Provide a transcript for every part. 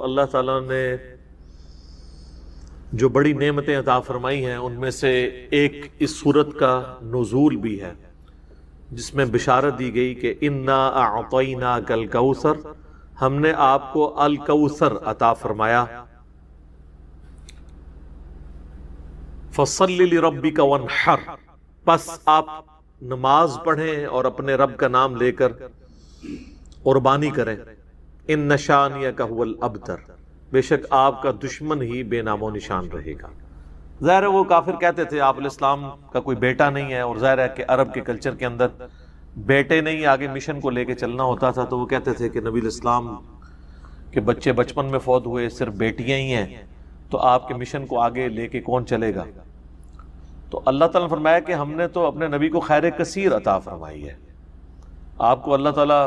اللہ تعالیٰ نے جو بڑی نعمتیں عطا فرمائی ہیں ان میں سے ایک اس سورت کا نزول بھی ہے، جس میں بشارت دی گئی کہ انا اعطیناک الکوثر، ہم نے آپ کو الکوثر عطا فرمایا، فصل لربک وانحر، پس آپ نماز پڑھیں اور اپنے رب کا نام لے کر قربانی کریں، ان شانئک ھو الابتر، بے شک آپ کا دشمن ہی بے نام و نشان رہے گا۔ ظاہر ہے وہ کافر کہتے تھے آپ علیہ السلام کا کوئی بیٹا نہیں ہے، اور ظاہر ہے کہ عرب کے کلچر کے اندر بیٹے نہیں آگے مشن کو لے کے چلنا ہوتا تھا، تو وہ کہتے تھے کہ نبی علیہ السلام کے بچے بچپن میں فوت ہوئے، صرف بیٹیاں ہی ہیں، تو آپ کے مشن کو آگے لے کے کون چلے گا؟ تو اللہ تعالیٰ نے فرمایا کہ ہم نے تو اپنے نبی کو خیر کثیر عطا فرمائی ہے، آپ کو اللہ تعالیٰ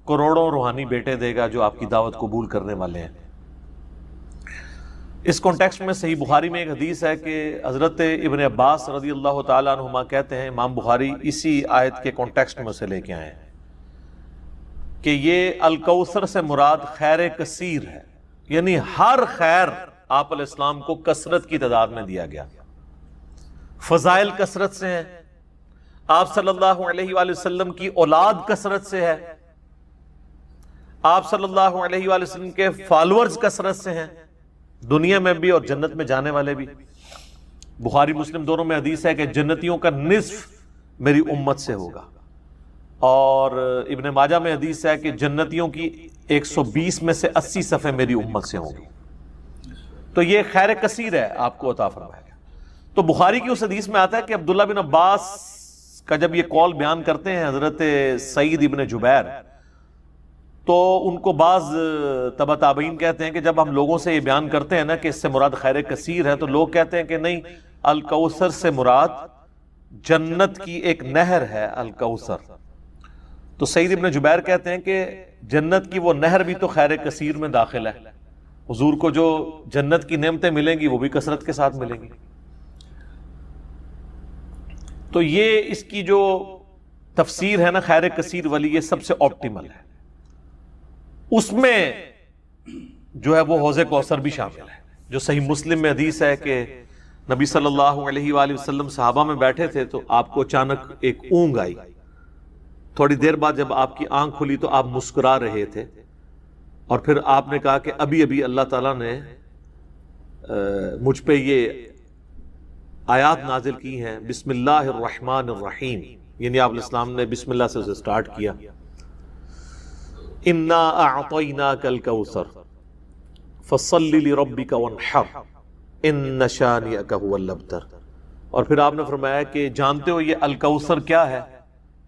کروڑوں روحانی بیٹے دے گا جو آپ کی دعوت قبول کرنے والے ہیں۔ اس کانٹیکسٹ میں صحیح بخاری میں ایک حدیث ہے کہ حضرت ابن عباس رضی اللہ تعالیٰ عنہما کہتے ہیں، امام بخاری اسی آیت کے کانٹیکسٹ میں سے لے کے آئے ہیں کہ یہ الکوثر سے مراد خیر کثیر ہے، یعنی ہر خیر آپ علیہ السلام کو کثرت کی تعداد میں دیا گیا، فضائل کثرت سے ہیں، آپ صلی اللہ علیہ وآلہ وسلم کی اولاد کثرت سے ہے، آپ صلی اللہ علیہ وآلہ وسلم کے فالورز کثرت سے ہیں، دنیا میں بھی اور جنت میں جانے والے بھی۔ بخاری مسلم دونوں میں حدیث ہے کہ جنتیوں کا نصف میری امت سے ہوگا، اور ابن ماجہ میں حدیث ہے کہ جنتیوں کی 120 میں سے 80 صفحے میری امت سے ہوں گی۔ تو یہ خیر کثیر ہے آپ کو عطا فرمایا گیا۔ تو بخاری کی اس حدیث میں آتا ہے کہ عبداللہ بن عباس کا جب یہ قول بیان کرتے ہیں حضرت سعید ابن جبیر، تو ان کو بعض تبع تابعین کہتے ہیں کہ جب ہم لوگوں سے یہ بیان کرتے ہیں نا کہ اس سے مراد خیر کثیر ہے، تو لوگ کہتے ہیں کہ نہیں، الکوثر سے مراد جنت کی ایک نہر ہے الکوثر۔ تو سعید ابن جبیر کہتے ہیں کہ جنت کی وہ نہر بھی تو خیر کثیر میں داخل ہے، حضور کو جو جنت کی نعمتیں ملیں گی وہ بھی کثرت کے ساتھ ملیں گی۔ تو یہ اس کی جو تفسیر ہے نا خیر کثیر والی، یہ سب سے آپٹیمل ہے، اس میں جو ہے وہ حوض کوثر بھی شامل ہے، جو صحیح مسلم میں حدیث ہے کہ نبی صلی اللہ علیہ وآلہ وسلم صحابہ میں بیٹھے تھے تو آپ کو اچانک ایک اونگ آئی، تھوڑی دیر بعد جب آپ کی آنکھ کھلی تو آپ مسکرا رہے تھے، اور پھر آپ نے کہا کہ ابھی ابھی اللہ تعالیٰ نے مجھ پہ یہ آیات نازل کی ہیں، بسم اللہ الرحمن الرحیم، یعنی آپ علیہ السلام نے بسم اللہ سے اسے سٹارٹ کیا، انا اعطیناک الکوثر فصل لربک وانحر ان شانئک ھو الابتر۔ اور پھر آپ نے فرمایا کہ جانتے ہو یہ الکوثر کیا ہے؟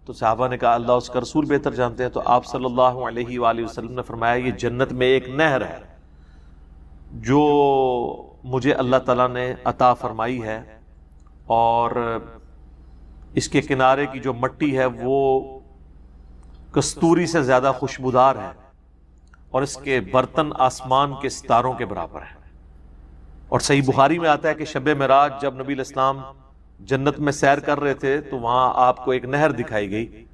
تو صحابہ نے کہا اللہ اس کا رسول بہتر جانتے ہیں۔ تو آپ صلی اللہ علیہ وآلہ وسلم نے فرمایا یہ جنت میں ایک نہر ہے جو مجھے اللہ تعالیٰ نے عطا فرمائی ہے، اور اس کے کنارے کی جو مٹی ہے وہ کستوری سے زیادہ خوشبودار ہے، اور اس کے برتن آسمان کے ستاروں کے برابر ہیں۔ اور صحیح بخاری میں آتا ہے کہ شب معراج جب نبی علیہ السلام جنت میں سیر کر رہے تھے تو وہاں آپ کو ایک نہر دکھائی گئی،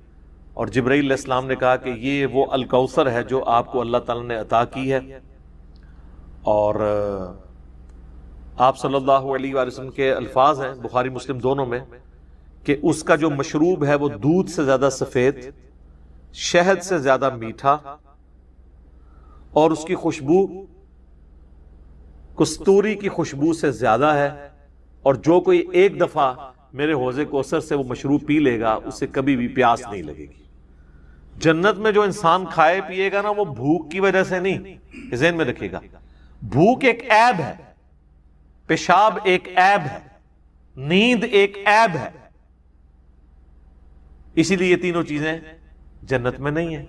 اور جبرائیل علیہ السلام نے کہا کہ یہ وہ الکوثر ہے جو آپ کو اللہ تعالیٰ نے عطا کی ہے، اور آپ صلی اللہ علیہ وآلہ وسلم کے الفاظ ہیں بخاری مسلم دونوں میں کہ اس کا جو مشروب ہے وہ دودھ سے زیادہ سفید، شہد سے زیادہ میٹھا، اور اس کی خوشبو کستوری کی خوشبو سے زیادہ ہے، اور جو کوئی ایک دفعہ میرے حوض کوثر سے وہ مشروب پی لے گا اسے کبھی بھی پیاس نہیں لگے گی۔ جنت میں جو انسان کھائے پیے گا نا وہ بھوک کی وجہ سے نہیں، ذہن میں رکھے گا، بھوک ایک عیب ہے، پیشاب ایک عیب ہے، نیند ایک عیب ہے، اسی لیے یہ تینوں چیزیں جنت میں نہیں ہیں۔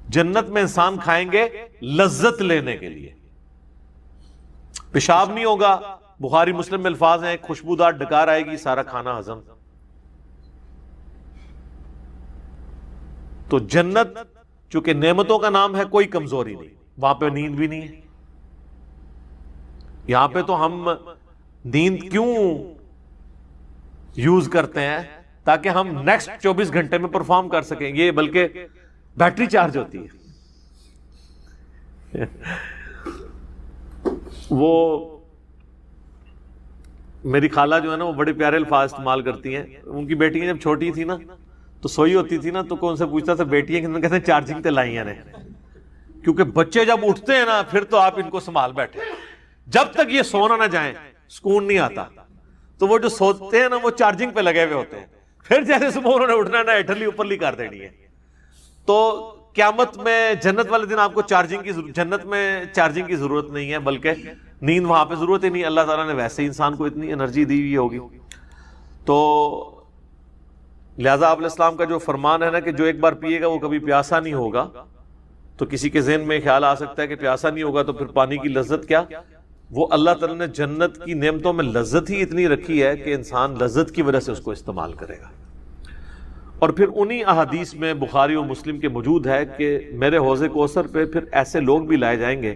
جنت میں انسان کھائیں گے لذت لینے کے لیے، پیشاب نہیں ہوگا، بخاری مسلم میں الفاظ ہیں خوشبودار ڈکار آئے گی، سارا کھانا ہضم۔ تو جنت چونکہ نعمتوں کا نام ہے، کوئی کمزوری نہیں، وہاں پہ نیند بھی نہیں ہے۔ یہاں پہ تو ہم نیند کیوں یوز کرتے ہیں؟ تاکہ ہم نیکسٹ 24 گھنٹے میں پرفارم کر سکیں، یہ بلکہ بیٹری چارج ہوتی ہے۔ وہ میری خالہ جو ہے نا وہ بڑے پیارے الفاظ استعمال کرتی ہیں. ان کی بیٹیاں جب چھوٹی تھی نا تو سوئی ہوتی تھی نا تو کون سے پوچھتا تھا بیٹیاں کہتے ہیں چارجنگ تے لائیاں نے, کیونکہ بچے جب اٹھتے ہیں نا پھر تو آپ ان کو سنبھال بیٹھے, جب تک یہ سونا نہ جائیں سکون نہیں آتا. تو وہ جو سوتے ہیں نا وہ چارجنگ پہ لگے ہوئے ہوتے ہیں, پھر جیسے صبح انہوں نے اٹھنا نا ہیٹرلی اوپرلی کر دینی ہے. تو قیامت میں جنت والے دن آپ کو جنت میں چارجنگ کی ضرورت نہیں ہے, بلکہ نیند وہاں پہ ضرورت ہی نہیں. اللہ تعالیٰ نے ویسے ہی انسان کو اتنی انرجی دی ہوئی ہوگی. تو لہٰذا آپ علیہ السلام کا جو فرمان ہے نا کہ جو ایک بار پیے گا وہ کبھی پیاسا نہیں ہوگا, تو کسی کے ذہن میں خیال آ سکتا ہے کہ پیاسا نہیں ہوگا تو پھر پانی کی لذت کیا. وہ اللہ تعالیٰ نے جنت کی نعمتوں میں لذت ہی اتنی رکھی ہے کہ انسان لذت کی وجہ سے اس کو استعمال کرے گا. اور پھر انہی احادیث میں بخاری و مسلم کے موجود ہے کہ میرے حوض کوثر پہ پھر ایسے لوگ بھی لائے جائیں گے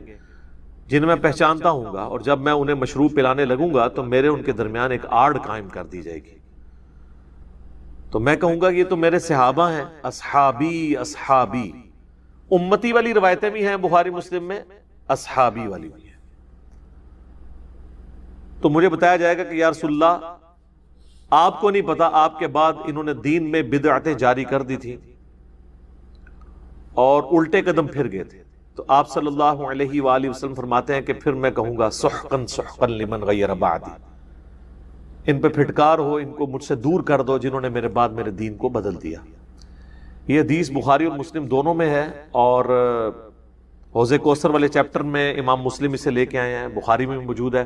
جنہیں میں پہچانتا ہوں گا, اور جب میں انہیں مشروب پلانے لگوں گا تو میرے ان کے درمیان ایک آڑ قائم کر دی جائے گی. تو میں کہوں گا یہ تو میرے صحابہ ہیں, اصحابی اصحابی. امتی والی روایتیں بھی ہیں بخاری مسلم میں, اصحابی والی بھی ہیں. تو مجھے بتایا جائے گا کہ یا رسول اللہ آپ کو نہیں پتا آپ کے بعد انہوں نے دین میں بدعتیں جاری کر دی تھی اور الٹے قدم پھر گئے تھے. تو آپ صلی اللہ علیہ وآلہ وسلم فرماتے ہیں کہ پھر میں کہوں گا سحقا سحقا لمن غیر بعدی, ان پہ پھٹکار ہو, ان کو مجھ سے دور کر دو جنہوں نے میرے بعد میرے دین کو بدل دیا. یہ حدیث بخاری اور مسلم دونوں میں ہے, اور حوض کوثر والے چیپٹر میں امام مسلم اسے لے کے آئے ہیں, بخاری میں موجود ہے.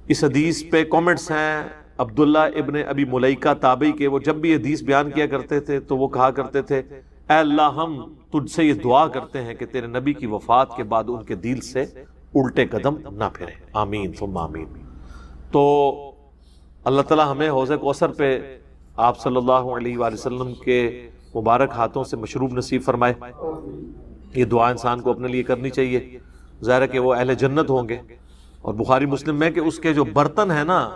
اس حدیث پہ کامنٹس ہیں عبداللہ ابن ابی ملیکہ تابعی کے. وہ جب بھی حدیث بیان کیا کرتے تھے تو وہ کہا کرتے تھے اے اللہ ہم تجھ سے یہ دعا کرتے ہیں کہ تیرے نبی کی وفات کے بعد ان کے دل سے الٹے قدم نہ پھریں, آمین ثم آمین. تو اللہ تعالی ہمیں حوض کوثر پہ آپ صلی اللہ علیہ وآلہ وسلم کے مبارک ہاتھوں سے مشروب نصیب فرمائے. یہ دعا انسان کو اپنے لیے کرنی چاہیے. ظاہر ہے کہ وہ اہل جنت ہوں گے, اور بخاری مسلم میں کہ اس کے جو برتن ہیں نا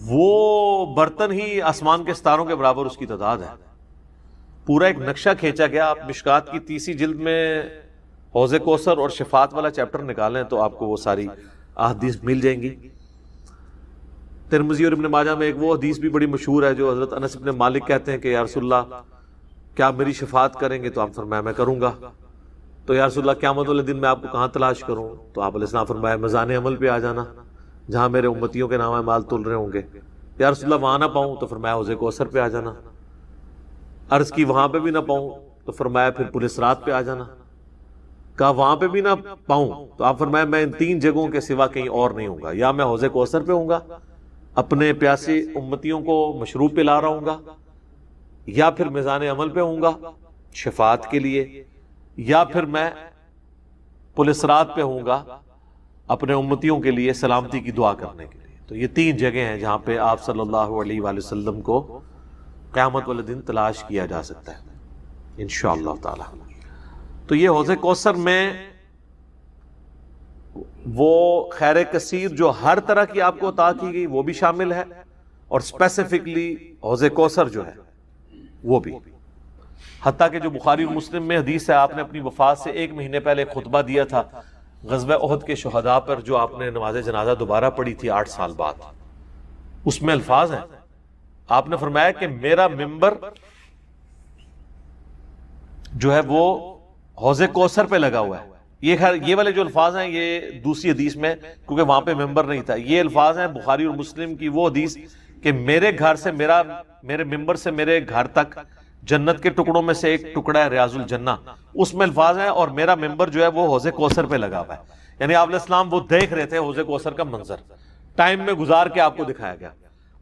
وہ برتن ہی آسمان کے ستاروں کے برابر اس کی تعداد ہے. پورا ایک نقشہ کھینچا گیا. آپ مشکات کی 30 جلد میں حوض کوثر اور شفاعت والا چیپٹر نکالیں تو آپ کو وہ ساری احادیث مل جائیں گی. ترمذی اور ابن ماجہ میں ایک وہ حدیث بھی بڑی مشہور ہے جو حضرت انس بن مالک کہتے ہیں کہ یا رسول اللہ کیا میری شفاعت کریں گے؟ تو آپ فرمایا میں کروں گا. تو یا رسول اللہ قیامت والے دن میں آپ کو کہاں تلاش کروں؟ تو آپ علیہ السلام فرمایا میزان عمل پہ آ جانا جہاں میرے امتیوں کے نام مال تل رہے ہوں گے. یا رسول اللہ وہاں نہ پاؤں تو فرمایا حوض کوثر پہ آ جانا. عرض کی وہاں پہ بھی نہ پاؤں تو فرمایا پھر پولیس رات پہ آ جانا. کہا وہاں پہ بھی نہ پاؤں تو آپ فرمایا میں ان 3 جگہوں کے سوا کہیں اور نہیں ہوں گا, یا میں حوض کوثر پہ ہوں گا اپنے پیاسے امتیوں کو مشروب پلا رہا ہوں گا, یا پھر میزان عمل پہ ہوں گا شفاعت کے لیے, یا پھر میں پولیس رات پہ ہوں گا اپنے امتیوں کے لیے سلامتی کی دعا کرنے کے لیے. تو یہ 3 جگہیں ہیں جہاں پہ آپ صلی اللہ علیہ وآلہ وسلم کو قیامت والے دن تلاش کیا جا سکتا ہے انشاءاللہ تعالی. تو یہ حوض کوثر میں وہ خیر کثیر جو ہر طرح کی آپ کو عطا کی گئی وہ بھی شامل ہے, اور اسپیسیفکلی حوض کوثر جو ہے وہ بھی. حتیٰ کہ جو بخاری اور مسلم میں حدیث ہے, آپ نے اپنی وفات سے 1 مہینے پہلے خطبہ دیا تھا غزوہ احد کے شہداء پر, جو آپ نے نماز جنازہ دوبارہ پڑھی تھی 8 سال بعد. اس میں الفاظ ہیں, آپ نے فرمایا کہ میرا ممبر جو ہے وہ حوض کوثر پہ لگا ہوا ہے. یہ والے جو الفاظ ہیں یہ دوسری حدیث میں, کیونکہ وہاں پہ ممبر نہیں تھا. یہ الفاظ ہیں بخاری اور مسلم کی وہ حدیث کہ میرے گھر سے میرے ممبر سے میرے گھر تک جنت کے ٹکڑوں میں سے ایک ٹکڑا ہے ریاض الجنہ. اس میں الفاظ ہیں اور میرا ممبر جو ہے وہ حوض کوثر پہ لگا ہوا ہے. یعنی آپ علیہ السلام وہ دیکھ رہے تھے حوض کوثر کا منظر, ٹائم میں گزار کے آپ کو دکھایا گیا.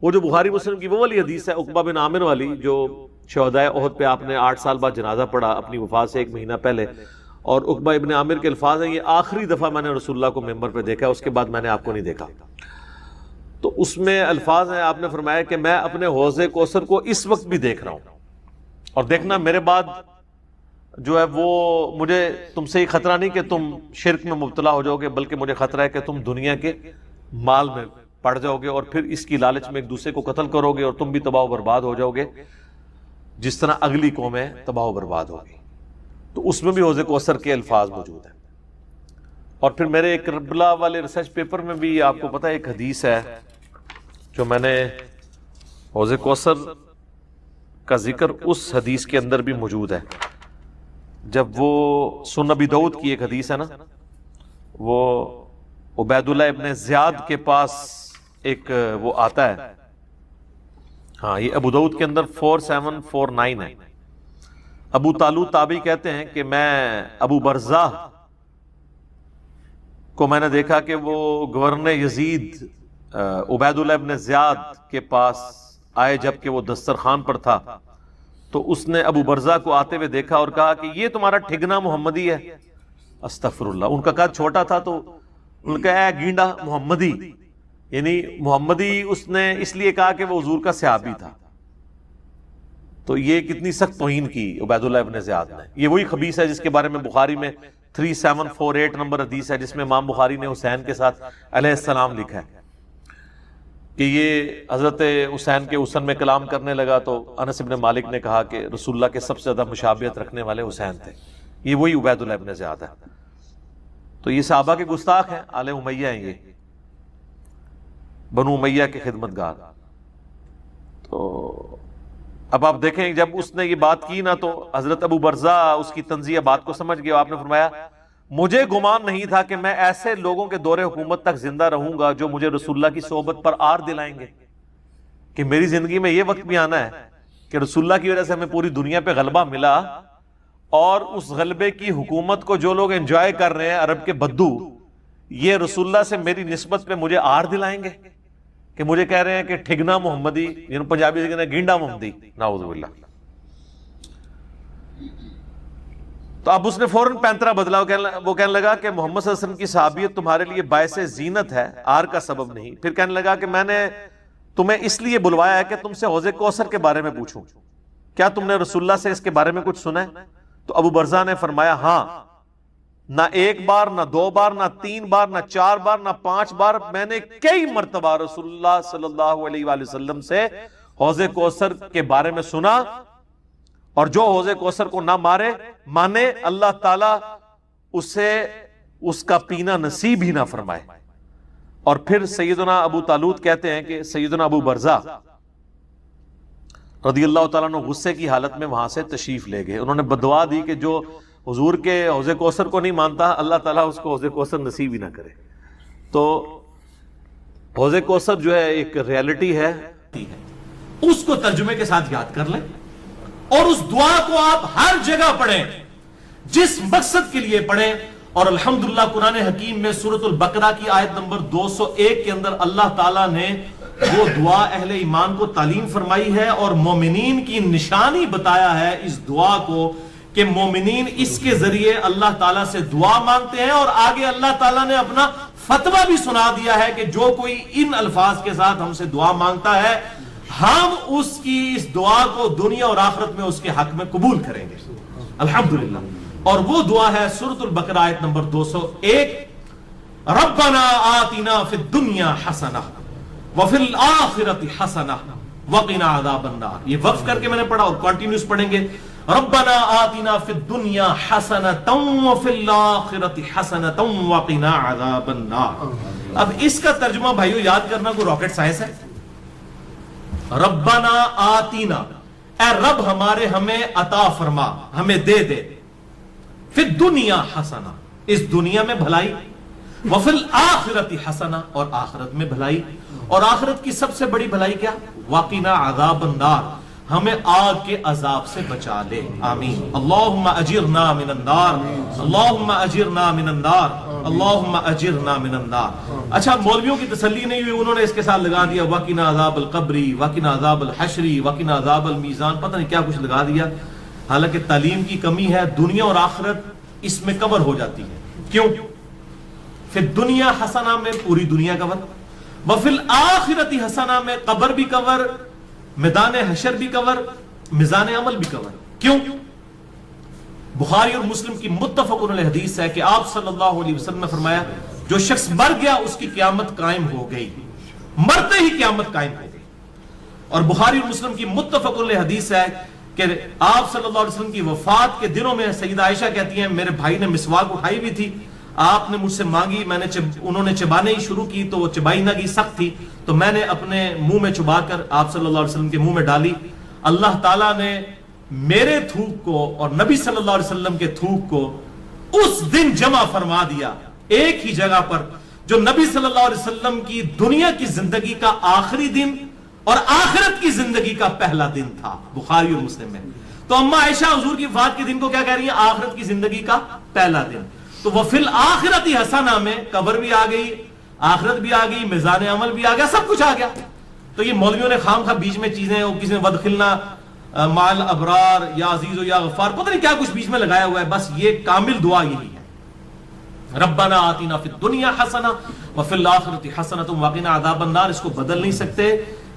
وہ جو بخاری مسلم کی وہ والی حدیث ہے عقبہ بن عامر والی, جو شہدائے احد پہ آپ نے 8 سال بعد جنازہ پڑھا اپنی وفات سے 1 مہینہ پہلے, اور عقبہ ابن عامر کے الفاظ ہیں یہ آخری دفعہ میں نے رسول اللہ کو ممبر پہ دیکھا, اس کے بعد میں نے آپ کو نہیں دیکھا. تو اس میں الفاظ ہیں, آپ نے فرمایا کہ میں اپنے حوض کوثر کو اس وقت بھی دیکھ رہا ہوں, اور دیکھنا میرے بعد جو ہے وہ مجھے تم سے ہی خطرہ نہیں کہ تم شرک میں مبتلا ہو جاؤ گے, بلکہ مجھے خطرہ ہے کہ تم دنیا کے مال میں پڑ جاؤ گے اور پھر اس کی لالچ میں ایک دوسرے کو قتل کرو گے اور تم بھی تباہ و برباد ہو جاؤ گے جس طرح اگلی قومیں تباہ و برباد ہوگی. تو اس میں بھی حوض کوثر کے الفاظ موجود ہیں. اور پھر میرے ایک کربلا والے ریسرچ پیپر میں بھی آپ کو پتہ ہے ایک حدیث ہے جو میں نے حوض کوثر کا ذکر اس حدیث کے اندر بھی موجود ہے. جب وہ سنن ابی داؤد کی ایک حدیث ہے نا، وہ عبید اللہ ابن زیاد کے پاس ایک وہ آتا ہے، ہاں یہ ابو داؤد کے اندر 4749 ہے. ابو طالوت تابعی کہتے ہیں کہ میں ابو برزہ کو میں نے دیکھا کہ وہ گورنر یزید عبید اللہ ابن زیاد کے پاس آئے جبکہ وہ دسترخوان پر تھا، تو اس نے ابو برزہ کو آتے ہوئے دیکھا اور کہا کہ یہ تمہارا ٹھگنا محمدی ہے. استغفر اللہ. ان کا قد چھوٹا تھا تو ان کا اے گینڈا محمدی، یعنی محمدی اس نے اس لیے کہا کہ وہ حضور کا صحابی تھا. تو یہ کتنی سخت توہین کی عبید اللہ ابن زیاد نے. یہ وہی خبیث ہے جس کے بارے میں بخاری میں 3748 نمبر حدیث ہے، جس میں امام بخاری نے حسین کے ساتھ علیہ السلام لکھا ہے کہ یہ حضرت حسین کے حسن میں کلام کرنے لگا تو انس بن مالک نے کہا کہ رسول اللہ کے سب سے زیادہ مشابہت رکھنے والے حسین تھے. یہ وہی عبید اللہ ابن زیاد ہے. تو یہ صحابہ کے گستاخ ہیں، آل امیہ ہیں، یہ بنو امیہ کے خدمت گار. تو اب آپ دیکھیں جب اس نے یہ بات کی نا تو حضرت ابو برزہ اس کی تنزیہ بات کو سمجھ گیا. آپ نے فرمایا مجھے گمان نہیں تھا کہ میں ایسے لوگوں کے دور حکومت تک زندہ رہوں گا جو مجھے رسول اللہ کی صحبت پر آر دلائیں گے، کہ میری زندگی میں یہ وقت بھی آنا ہے کہ رسول اللہ کی وجہ سے ہمیں پوری دنیا پہ غلبہ ملا، اور اس غلبے کی حکومت کو جو لوگ انجوائے کر رہے ہیں عرب کے بدو، یہ رسول اللہ سے میری نسبت پہ مجھے آر دلائیں گے کہ مجھے کہہ رہے ہیں کہ ٹھگنا محمدی، جنہوں پنجابی سے کہتے ہیں گینڈا محمدی. نعوذ باللہ. تو اب اس نے فوراً پینترا بدلا. وہ کہنے لگا کہ محمد صلی اللہ علیہ وسلم کی صحابیت تمہارے لیے باعث زینت ہے، آر کا سبب نہیں. پھر کہنے لگا کہ میں نے تمہیں اس لیے بلوایا ہے کہ تم سے حوض کوثر کے بارے میں پوچھوں، کیا تم نے رسول اللہ سے اس کے بارے میں کچھ سنا ہے؟ تو ابو برزہ نے فرمایا ہاں، نہ ایک بار، نہ دو بار، نہ تین بار، نہ چار بار، نہ 5 بار، میں نے کئی مرتبہ رسول اللہ صلی اللہ علیہ وآلہ وسلم سے حوض کوثر کے بارے میں سنا، اور جو حوض کوثر کو نہ مانے اللہ تعالیٰ اسے اس کا پینا نصیب ہی نہ فرمائے. اور پھر سیدنا ابو طالوت کہتے ہیں کہ سیدنا ابو برزہ رضی اللہ تعالیٰ عنہ غصے کی حالت میں وہاں سے تشریف لے گئے. انہوں نے بدعا دی کہ جو حضور کے حوض کوثر کو نہیں مانتا اللہ تعالیٰ اس کو حوض کوثر نصیب ہی نہ کرے. تو حوض کوثر جو ہے ایک ریالٹی ہے، اس کو ترجمے کے ساتھ یاد کر لیں اور اس دعا کو آپ ہر جگہ پڑھیں جس مقصد کے لیے پڑھیں. اور الحمدللہ قرآن حکیم میں سورۃ البقرہ کی آیت نمبر 201 کے اندر اللہ تعالیٰ نے وہ دعا اہل ایمان کو تعلیم فرمائی ہے اور مومنین کی نشانی بتایا ہے اس دعا کو کہ مومنین اس کے ذریعے اللہ تعالیٰ سے دعا مانگتے ہیں. اور آگے اللہ تعالیٰ نے اپنا فتویٰ بھی سنا دیا ہے کہ جو کوئی ان الفاظ کے ساتھ ہم سے دعا مانگتا ہے ہم اس کی اس دعا کو دنیا اور آخرت میں اس کے حق میں قبول کریں گے. الحمدللہ. اور وہ دعا ہے سورۃ البقرہ آیت نمبر 201، ربنا آتنا فی الدنیا حسنہ وفی الآخرۃ حسنہ وقنا عذاب النار. یہ وقف کر کے میں نے پڑھا اور کنٹینیوس پڑھیں گے. ربنا آتنا فی الدنیا حسنۃ وفی الآخرۃ حسنۃ وقنا عذاب النار. اب اس کا ترجمہ بھائیو یاد کرنا کوئی راکٹ سائنس ہے. ربنا آتینا، اے رب ہمارے ہمیں عطا فرما، ہمیں دے دے، فی الدنیا حسنہ، اس دنیا میں بھلائی، وفی الآخرۃ حسنہ، اور آخرت میں بھلائی. اور آخرت کی سب سے بڑی بھلائی کیا؟ وقنا عذاب النار، ہمیں آگ کے عذاب سے بچا لے. آمین. اللہم اجرنا من النار، اللہم اجرنا من النار، اللہم اجرنا من النار. اچھا مولویوں کی تسلی نہیں ہوئی، انہوں نے اس کے ساتھ لگا دیا وقنا عذاب القبری، وقنا عذاب الحشری، وقنا عذاب المیزان، پتہ نہیں کیا کچھ لگا دیا. حالانکہ تعلیم کی کمی ہے. دنیا اور آخرت اس میں کور ہو جاتی ہے. کیوں؟ فی الدنیا حسنہ میں پوری دنیا کور، وفی الآخرۃ حسنہ میں قبر بھی کور، میدان حشر بھی کور، میزان عمل بھی کور. کیوں؟ بخاری اور مسلم کی متفق علیہ حدیث ہے کہ آپ صلی اللہ علیہ وسلم نے فرمایا جو شخص مر گیا اس کی قیامت قائم ہو گئی، مرتے ہی قیامت قائم ہو گئی. اور بخاری اور مسلم کی متفق علیہ حدیث ہے کہ آپ صلی اللہ علیہ وسلم کی وفات کے دنوں میں سیدہ عائشہ کہتی ہیں میرے بھائی نے مسواک اٹھائی ہوئی تھی، آپ نے مجھ سے مانگی، انہوں نے چبانے ہی شروع کی تو وہ چبائی نہ گئی، سخت تھی، تو میں نے اپنے منہ میں چبا کر آپ صلی اللہ علیہ وسلم کے منہ میں ڈالی. اللہ تعالیٰ نے میرے تھوک کو اور نبی صلی اللہ علیہ وسلم کے تھوک کو اس دن جمع فرما دیا ایک ہی جگہ پر، جو نبی صلی اللہ علیہ وسلم کی دنیا کی زندگی کا آخری دن اور آخرت کی زندگی کا پہلا دن تھا. بخاری اور مسلم میں. تو اما عائشہ حضور کی وفات کے دن کو کیا کہہ رہی ہیں؟ آخرت کی زندگی کا پہلا دن. تو وفی الآخرت حسنہ میں قبر بھی آ گئی، آخرت بھی آ گئی، میزان عمل بھی آ گیا، سب کچھ آ گیا. تو یہ مولویوں نے خام خواہ بیچ میں چیزیں، کسی نے ودخلنا مال ابرار یا عزیز و یا غفار، پتہ نہیں کیا کچھ بیچ میں لگایا ہوا ہے. بس یہ کامل دعا یہی ہے، ربنا آتنا فی الدنیا حسنہ وفی الآخرۃ حسنۃ وقنا عذاب النار. اس کو بدل نہیں سکتے،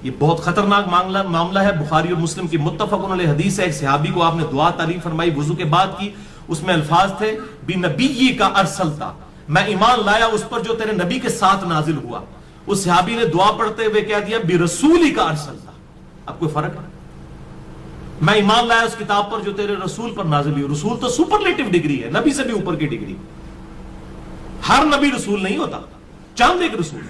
یہ بہت خطرناک معاملہ ہے. بخاری اور مسلم کی متفق علیہ حدیث ہے. ایک صحابی کو آپ نے دعا تعلیم فرمائی وضو کے بعد کی، اس میں الفاظ تھے بنبی کا ارسلتا، میں ایمان لایا اس پر جو تیرے نبی کے ساتھ نازل ہوا. اس صحابی نے دعا پڑھتے ہوئے کہہ دیا برسولی کا ارسلتا. اب کوئی فرق ہے؟ میں ایمان لایا اس کتاب پر جو تیرے رسول پر نازل ہوئی. رسول تو سپرلیٹو ڈگری ہے، نبی سے بھی اوپر کی ڈگری. ہر نبی رسول نہیں ہوتا، چاند ایک رسول.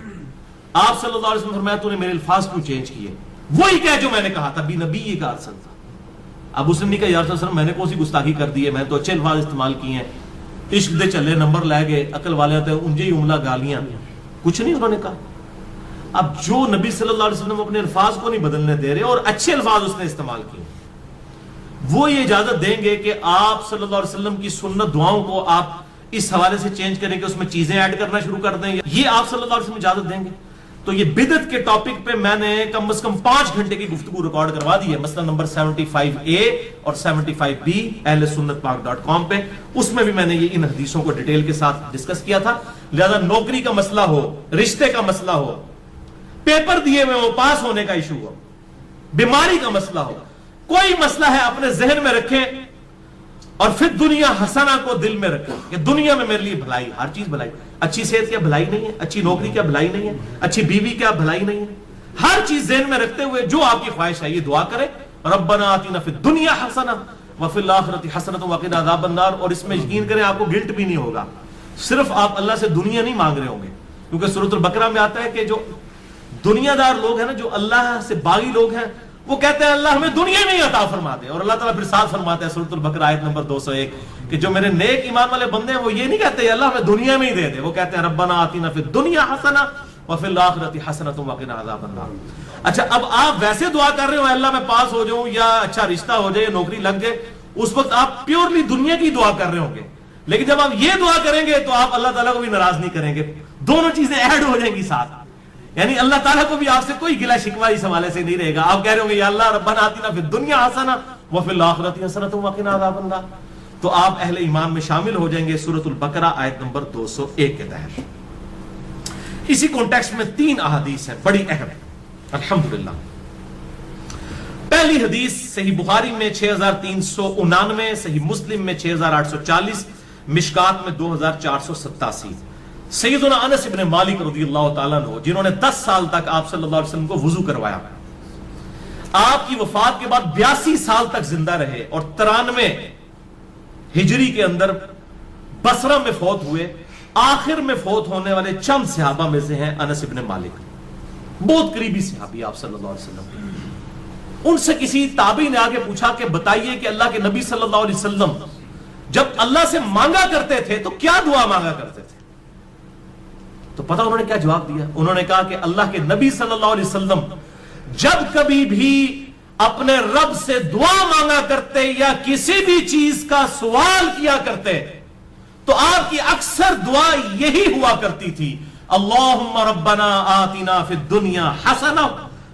آپ صلی اللہ علیہ وسلم فرمایا تو نے میرے الفاظ کیوں چینج کیے؟ وہی کہہ جو میں نے کہا تھا بنبی کا ارسلتا. اب اس نے کہا یا رسول اللہ میں نے کون سی گستاخی کر دی ہے، میں نے تو اچھے الفاظ استعمال کیے ہیں. عشق دے چلے نمبر لے گئے، عقل والے ہوتے ہیں انجے ہی عملہ گالیاں، کچھ نہیں انہوں نے کہا. اب جو نبی صلی اللہ علیہ وسلم اپنے الفاظ کو نہیں بدلنے دے رہے اور اچھے الفاظ اس نے استعمال کیے، وہ یہ اجازت دیں گے کہ آپ صلی اللہ علیہ وسلم کی سنت دعاؤں کو آپ اس حوالے سے چینج کریں کہ اس میں چیزیں ایڈ کرنا شروع کر دیں، یہ آپ صلی اللہ علیہ وسلم اجازت دیں گے؟ تو یہ بدعت کے ٹاپک پہ میں نے کم از کم 5 گھنٹے کی گفتگو ریکارڈ کروا دی ہے، مثلا نمبر 75A اور 75B اہل سنت پاک.com پہ. اس میں بھی میں نے یہ ان حدیثوں کو ڈیٹیل کے ساتھ ڈسکس کیا تھا. لہذا نوکری کا مسئلہ ہو، رشتے کا مسئلہ ہو، پیپر دیے میں وہ پاس ہونے کا ایشو ہو، بیماری کا مسئلہ ہو، کوئی مسئلہ ہے اپنے ذہن میں رکھیں اور پھر دنیا حسنہ کو دل میں رکھیں کہ دنیا میں میرے لیے بھلائی، ہر چیز بھلائی. اچھی صحت کیا بھلائی نہیں ہے؟ اچھی نوکری کیا بھلائی نہیں ہے؟ اچھی بیوی کیا بھلائی نہیں ہے؟ ہر چیز ذہن میں رکھتے ہوئے جو آپ کی خواہش ہے یہ دعا کرے ربنا آتنا فی الدنیا حسنہ وفی الآخرۃ حسنۃ وقنا عذاب النار. اور اس میں یقین کریں آپ کو گلٹ بھی نہیں ہوگا. صرف آپ اللہ سے دنیا نہیں مانگ رہے ہوں گے، کیونکہ سورۃ البقرہ میں آتا ہے کہ جو دنیا دار لوگ ہیں نا، جو اللہ سے باغی لوگ ہیں، وہ کہتے ہیں اللہ ہمیں دنیا میں ہی عطا فرما دے. اور اللہ تعالیٰ پھر ساتھ فرماتا ہے سورۃ البقرہ آیت نمبر 201 کہ جو میرے نیک ایمان والے بندے ہیں وہ یہ نہیں کہتے اللہ ہمیں دنیا میں ہی دے دے، وہ کہتے ہیں ربنا آتنا فی الدنیا حسنہ وفی الآخرۃ حسنۃ وقنا عذاب النار. اچھا اب آپ ویسے دعا کر رہے ہو اللہ میں پاس ہو جاؤں یا اچھا رشتہ ہو جائے یا نوکری لگ جائے، اس وقت آپ پیورلی دنیا کی دعا کر رہے ہوں گے. لیکن جب آپ یہ دعا کریں گے تو آپ اللہ تعالیٰ کو بھی ناراض نہیں کریں گے، دونوں چیزیں ایڈ ہو جائیں گی ساتھ. یعنی اللہ تعالیٰ کو بھی آپ سے کوئی گلہ شکوہ اس حوالے سے نہیں رہے گا. آپ کہہ رہے ہوں گے یا اللہ ربنا آتنا فی الدنیا حسنہ وفی الآخرۃ حسنۃ وقنا عذاب النار، تو آپ اہل ایمان میں شامل ہو جائیں گے سورۃ البقرہ آیت نمبر 201 کے تحت. اسی کانٹیکسٹ میں 3 احادیث ہیں بڑی اہم الحمدللہ. پہلی حدیث صحیح بخاری میں 6399، صحیح مسلم میں 6840، مشکات میں 2487. سیدنا انس ابن مالک رضی اللہ تعالیٰ عنہ جنہوں نے 10 سال تک آپ صلی اللہ علیہ وسلم کو وضو کروایا، آپ کی وفات کے بعد 82 سال تک زندہ رہے اور 93 ہجری کے اندر بصرہ میں فوت ہوئے. آخر میں فوت ہونے والے چند صحابہ میں سے ہیں انس ابن مالک، بہت قریبی صحابی آپ صلی اللہ علیہ وسلم. ان سے کسی تابعی نے آگے پوچھا کہ بتائیے کہ اللہ کے نبی صلی اللہ علیہ وسلم جب اللہ سے مانگا کرتے تھے تو کیا دعا مانگا کرتے تھے؟ تو پتہ انہوں نے کیا جواب دیا؟ انہوں نے کہا کہ اللہ کے نبی صلی اللہ علیہ وسلم جب کبھی بھی اپنے رب سے دعا مانگا کرتے یا کسی بھی چیز کا سوال کیا کرتے تو آپ کی اکثر دعا یہی ہوا کرتی تھی اللہم ربنا آتنا فی الدنیا حسنہ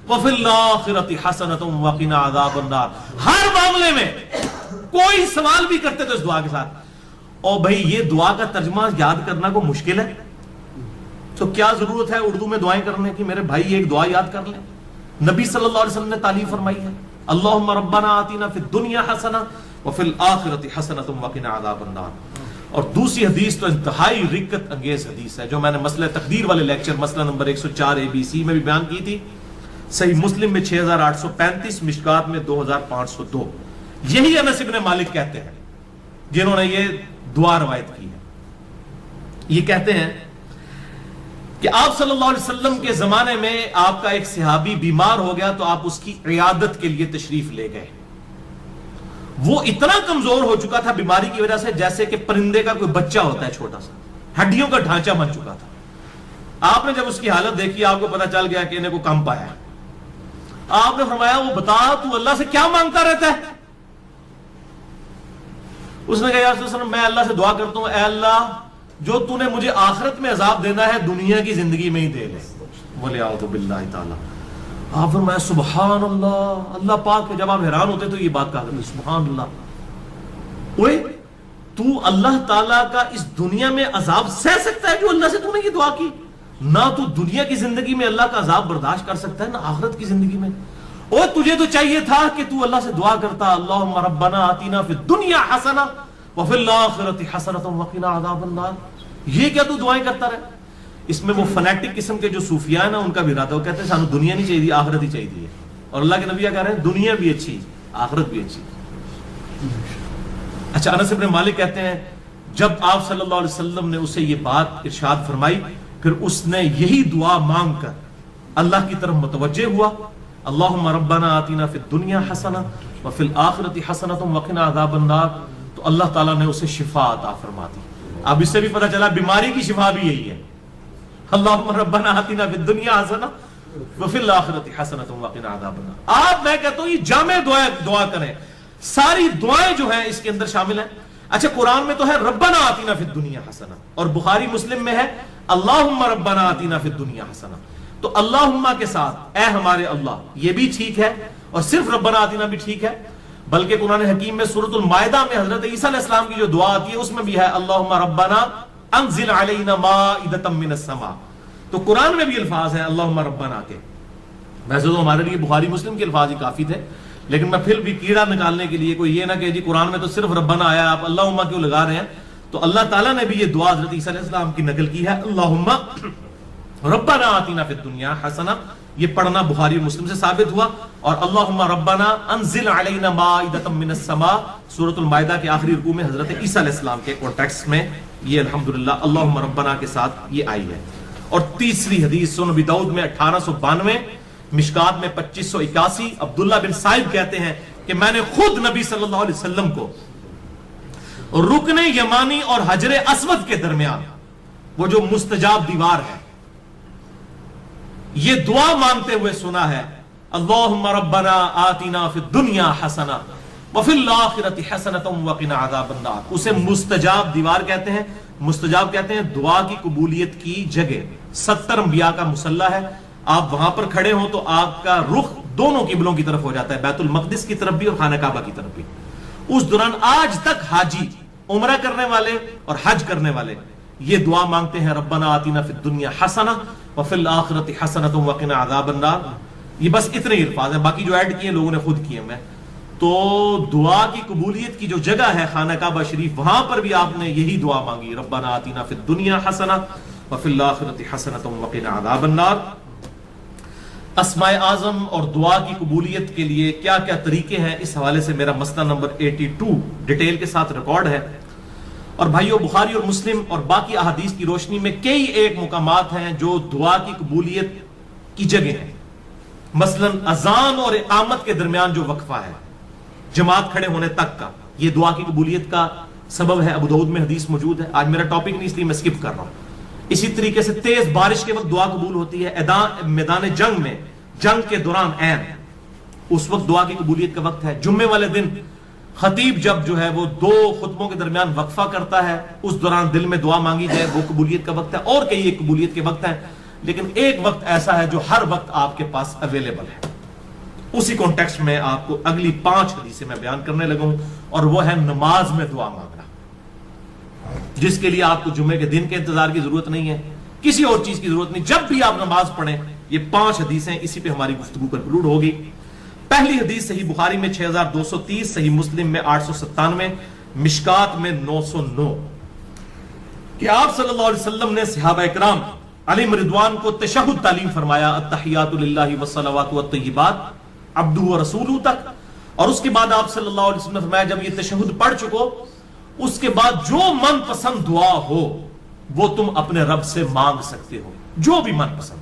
وفی الآخرۃ حسنۃ وقنا عذاب النار. ہر معاملے میں کوئی سوال بھی کرتے تو اس دعا کے ساتھ. اور بھائی یہ دعا کا ترجمہ یاد کرنا کو مشکل ہے تو کیا ضرورت ہے اردو میں دعائیں کرنے کی؟ میرے بھائی ایک دعا یاد کر لیں، نبی صلی اللہ علیہ وسلم نے تعلیم فرمائی ہے اللہم ربنا آتنا فی الدنیا حسنہ وفی الآخرۃ حسنۃ وقنا عذاب النار. اور دوسری حدیث تو انتہائی رکت انگیز حدیث ہے جو میں نے مسئلہ تقدیر والے لیکچر مسئلہ نمبر 104 ABC میں بھی بیان کی تھی. صحیح مسلم میں 6835، مشکات میں 2502. یہی انس ابن مالک کہتے ہیں جنہوں نے یہ دعا روایت کی ہے. یہ کہتے ہیں کہ آپ صلی اللہ علیہ وسلم کے زمانے میں آپ کا ایک صحابی بیمار ہو گیا تو آپ اس کی عیادت کے لیے تشریف لے گئے. وہ اتنا کمزور ہو چکا تھا بیماری کی وجہ سے جیسے کہ پرندے کا کوئی بچہ ہوتا ہے چھوٹا سا, ہڈیوں کا ڈھانچہ بن چکا تھا. آپ نے جب اس کی حالت دیکھی آپ کو پتا چل گیا کہ انہیں کو کم پایا. آپ نے فرمایا وہ بتا تو اللہ سے کیا مانگتا رہتا ہے؟ اس نے کہا یا رسول اللہ میں اللہ سے دعا کرتا ہوں اے اللہ جو تو نے مجھے آخرت میں عذاب دینا ہے دنیا کی زندگی میں ہی دے لے. وَلِعَوْذُ بِاللَّهِ تعالی. آپ فرمایا سبحان اللہ, اللہ پاک ہے. جب آپ حیران ہوتے تو یہ بات کہا کرتے سبحان اللہ. اوئے تو اللہ تعالیٰ کا اس دنیا میں عذاب سہ سکتا ہے جو اللہ سے تو نے یہ دعا کی؟ نہ تو دنیا کی زندگی میں اللہ کا عذاب برداشت کر سکتا ہے نہ آخرت کی زندگی میں. اور تجھے تو چاہیے تھا کہ تو اللہ سے دعا کرتا اللہم ربنا آتینا فی الدنیا حسنہ وفی الآخرۃ حسنۃ وقنا عذاب النار. یہ کیا تو دعائیں کرتا رہے؟ اس میں وہ فنیٹک قسم کے جو صوفیاء ہیں نا ان کا بھی ارادہ, وہ کہتے ہیں سانو دنیا نہیں چاہیے آخرت ہی چاہیے. اور اللہ کے نبی کیا کہہ رہے ہیں دنیا بھی اچھی آخرت بھی اچھی. اچھا انس بن مالک کہتے ہیں جب آپ صلی اللہ علیہ وسلم نے اسے یہ بات ارشاد فرمائی پھر اس نے یہی دعا مانگ کر اللہ کی طرف متوجہ ہوا اللہم ربنا آتینا فی الدنیا حسنہ وفی الآخرۃ حسنۃ وقنا عذاب النار. تو اللہ تعالیٰ نے اسے شفا عطا فرما دی. اب اس سے بھی پتہ چلا بیماری کی شفا بھی یہی ہے اللہم ربنا آتینا فی الدنیا حسنہ وفی الآخرۃ حسنۃ وقنا عذاب النار. آپ میں کہتا ہوں یہ جامع دعا کریں, ساری دعائیں جو ہیں اس کے اندر شامل ہیں. اچھا قرآن میں تو ہے ربنا آتینا فی الدنیا حسنہ اور بخاری مسلم میں ہے اللہم ربنا آتینا فی الدنیا حسنہ. تو اللہم کے ساتھ اے ہمارے اللہ یہ بھی ٹھیک ہے اور صرف ربنا آتینا بھی ٹھیک ہے, بلکہ قرآن حکیم میں سورۃ المائدہ میں حضرت عیسیٰ علیہ السلام کی جو دعا آتی ہے اس میں بھی ہے اللہم ربنا انزل علینا مائدۃ من السماء. تو قرآن میں بھی الفاظ ہیں اللہم ربنا کے. ویسے تو ہمارے لیے بخاری مسلم کے الفاظ ہی کافی تھے لیکن میں پھر بھی کیڑا نکالنے کے لیے کوئی یہ نہ کہ جی قرآن میں تو صرف ربنا آیا آپ اللہم کیوں لگا رہے ہیں. تو اللہ تعالیٰ نے بھی یہ دعا حضرت عیسیٰ علیہ السلام کی نقل کی ہے اللہم ربنا آتینا فی الدنیا حسنہ. یہ پڑھنا بخاری اور مسلم سے ثابت ہوا. اور اللہم ربنا انزل علینا مائدۃ من السماء سورۃ المائدہ کے آخری رکوع میں حضرت عیسیٰ علیہ السلام کے کانٹیکسٹ میں یہ الحمدللہ اللہم ربنا کے ساتھ یہ آئی ہے. اور تیسری حدیث سنن ابی داؤد میں 1892 مشکات میں 2581 عبداللہ بن سائب کہتے ہیں کہ میں نے خود نبی صلی اللہ علیہ وسلم کو رکن یمانی اور حجر اسود کے درمیان وہ جو مستجاب دیوار ہے یہ دعا مانگتے ہوئے سنا ہے اللہم ربنا آتینا فی الدنیا حسنہ وفی الآخرۃ حسنۃ وقنا عذاب النار. اسے مستجاب دیوار کہتے ہیں. مستجاب کہتے ہیں دعا کی قبولیت کی جگہ. 70 انبیاء کا مصلی ہے, آپ وہاں پر کھڑے ہوں تو آپ کا رخ دونوں قبلوں کی طرف ہو جاتا ہے, بیت المقدس کی طرف بھی اور خانہ کعبہ کی طرف بھی. اس دوران آج تک حاجی عمرہ کرنے والے اور حج کرنے والے یہ دعا مانگتے ہیں ربنا آتینا فی الدنیا حسنہ وفی الآخرۃ حسنۃ وقنا عذاب النار. یہ بس اتنے ہی الفاظ ہیں, باقی جو ایڈ کیے لوگوں نے خود کیے. میں تو دعا کی قبولیت کی جو جگہ ہے خانہ کعبہ شریف وہاں پر بھی آپ نے یہی دعا مانگی ربنا آتینا فی الدنیا حسنہ وفی الآخرۃ حسنۃ وقنا عذاب النار. اسماء اعظم اور دعا کی قبولیت کے لیے کیا کیا طریقے ہیں اس حوالے سے میرا مسئلہ نمبر 82 ڈیٹیل کے ساتھ ریکارڈ ہے. اور بھائیو بخاری اور مسلم اور باقی احادیث کی روشنی میں کئی ایک مقامات ہیں جو دعا کی قبولیت کی جگہ ہیں. مثلا اذان اور اقامت کے درمیان جو وقفہ ہے جماعت کھڑے ہونے تک کا, یہ دعا کی قبولیت کا سبب ہے. ابو داؤد میں حدیث موجود ہے. آج میرا ٹاپک نہیں اس لیے میں سکپ کر رہا ہوں. اسی طریقے سے تیز بارش کے وقت دعا قبول ہوتی ہے. میدان جنگ میں جنگ کے دوران اس وقت دعا کی قبولیت کا وقت ہے. جمعے والے دن خطیب جب جو ہے وہ 2 خطبوں کے درمیان وقفہ کرتا ہے اس دوران دل میں دعا مانگی جائے وہ قبولیت کا وقت ہے. اور کئی ایک قبولیت کے وقت ہیں لیکن ایک وقت ایسا ہے جو ہر وقت آپ کے پاس اویلیبل ہے. اسی کانٹیکسٹ میں آپ کو اگلی 5 حدیثیں میں بیان کرنے لگا ہوں اور وہ ہے نماز میں دعا مانگنا, جس کے لیے آپ کو جمعے کے دن کے انتظار کی ضرورت نہیں ہے, کسی اور چیز کی ضرورت نہیں. جب بھی آپ نماز پڑھیں یہ 5 حدیثیں اسی پہ ہماری گفتگو کنکلوڈ ہوگی. پہلی حدیث صحیح بخاری میں 6230, صحیح مسلم میں 897, مشکات میں 909 کہ آپ صلی اللہ علیہ وسلم نے صحابہ اکرام علیہم رضوان کو تشہد تعلیم فرمایا التحیات للہ والصلوات والطیبات عبدہ ورسولہ تک. اور اس کے بعد آپ صلی اللہ علیہ وسلم نے فرمایا جب یہ تشہد پڑھ چکو اس کے بعد جو من پسند دعا ہو وہ تم اپنے رب سے مانگ سکتے ہو جو بھی من پسند.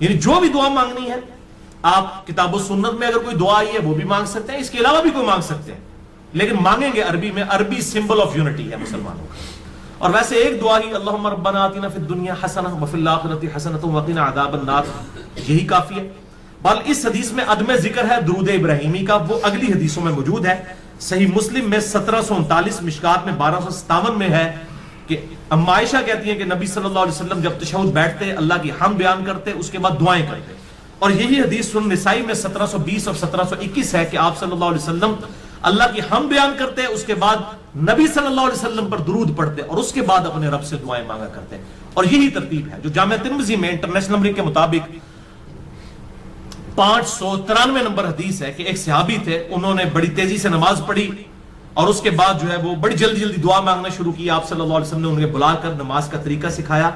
یعنی جو بھی دعا مانگنی ہے آپ کتاب و سنت میں اگر کوئی دعا آئی ہے وہ بھی مانگ سکتے ہیں, اس کے علاوہ بھی کوئی مانگ سکتے ہیں, لیکن مانگیں گے عربی میں. عربی سمبل آف یونٹی ہے مسلمانوں کا. اور ویسے ایک دعا ہی اللہم ربنا آتنا فی الدنیا حسنہ وفی الآخرۃ حسنۃ وقنا عذاب النار, یہی کافی ہے. بل اس حدیث میں عدم ذکر ہے درود ابراہیمی کا, وہ اگلی حدیثوں میں موجود ہے. صحیح مسلم میں 1739, مشکات میں 1257 میں ہے کہ اما عائشہ کہتی ہیں کہ نبی صلی اللہ علیہ وسلم جب تشہد بیٹھتے اللہ کی حمد بیان کرتے, اس کے بعد دعائیں کرتے. اور یہی حدیث سنن نسائی میں 1720 اور 1721 ہے کہ آپ صلی اللہ علیہ وسلم اللہ کی حمد بیان کرتے, اس کے بعد نبی صلی اللہ علیہ وسلم پر درود پڑھتے اور اس کے بعد اپنے رب سے دعائیں مانگا کرتے. اور یہی ترتیب ہے جو جامع ترمذی میں انٹرنیشنل نمبر کے مطابق 593 نمبر حدیث ہے کہ ایک صحابی تھے, انہوں نے بڑی تیزی سے نماز پڑھی اور اس کے بعد جو ہے وہ بڑی جلدی جلدی دعا مانگنا شروع کی. آپ صلی اللہ علیہ وسلم نے انہیں بلا کر نماز کا طریقہ سکھایا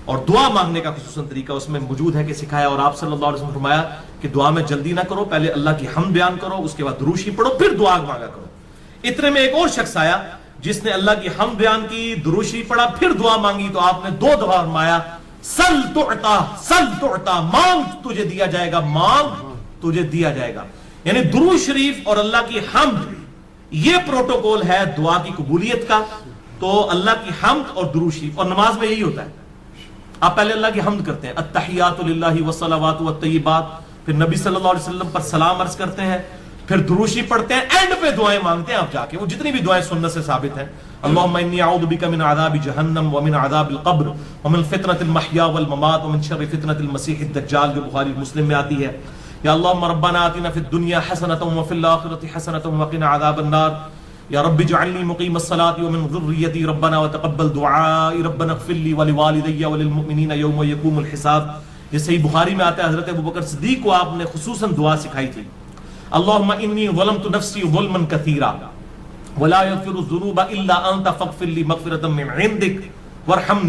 اور دعا مانگنے کا خصوصاً طریقہ اس میں موجود ہے کہ سکھایا. اور آپ صلی اللہ علیہ وسلم نے فرمایا کہ دعا میں جلدی نہ کرو, پہلے اللہ کی حمد بیان کرو, اس کے بعد درود شریف پڑھو, پھر دعا مانگا کرو. اتنے میں ایک اور شخص آیا جس نے اللہ کی حمد بیان کی, درود شریف پڑھا, پھر دعا مانگی. تو آپ نے 2 دفعہ فرمایا سل تعطا, سل تعطا, مانگ تجھے دیا جائے گا, مانگ تجھے دیا جائے گا. یعنی درود شریف اور اللہ کی حمد یہ پروٹوکول ہے دعا کی قبولیت کا. تو اللہ کی حمد اور درود شریف, اور نماز میں یہی ہوتا ہے, آپ پہلے اللہ کی حمد کرتے ہیں التحیات للہ والصلوات والطیبات, پھر نبی صلی اللہ علیہ وسلم پر سلام عرض کرتے ہیں, پھر درود شریف پڑھتے ہیں, اینڈ پہ دعائیں مانگتے ہیں آپ جا کے. وہ جتنی بھی دعائیں سنت سے ثابت ہیں, اللہم انی اعوذ بک من عذاب جہنم ومن عذاب القبر ومن فتنة المحیا والممات ومن شر فتنة المسیح الدجال, جو بخاری مسلم میں آتی ہے. یا اللہم ربنا آتنا فی الدنیا حسنۃ وفی الآخرۃ حسنۃ وقنا عذاب النار. یا رب اجعلنی مقیم الصلاۃ ومن ذریتی ربنا وتقبل دعائی ربنا اغفر لی ولوالدی وللمؤمنین یوم یقوم الحساب. یہ صحیح بخاری میں آتا ہے, حضرت ابوبکر صدیق کو آپ نے خصوصاً دعا سکھائی تھی. اللہم انی ظلمت نفسی ظلما کثیرا ولا یغفر الذنوب الا انت فاغفر لی مغفرۃ من عندک وارحمنی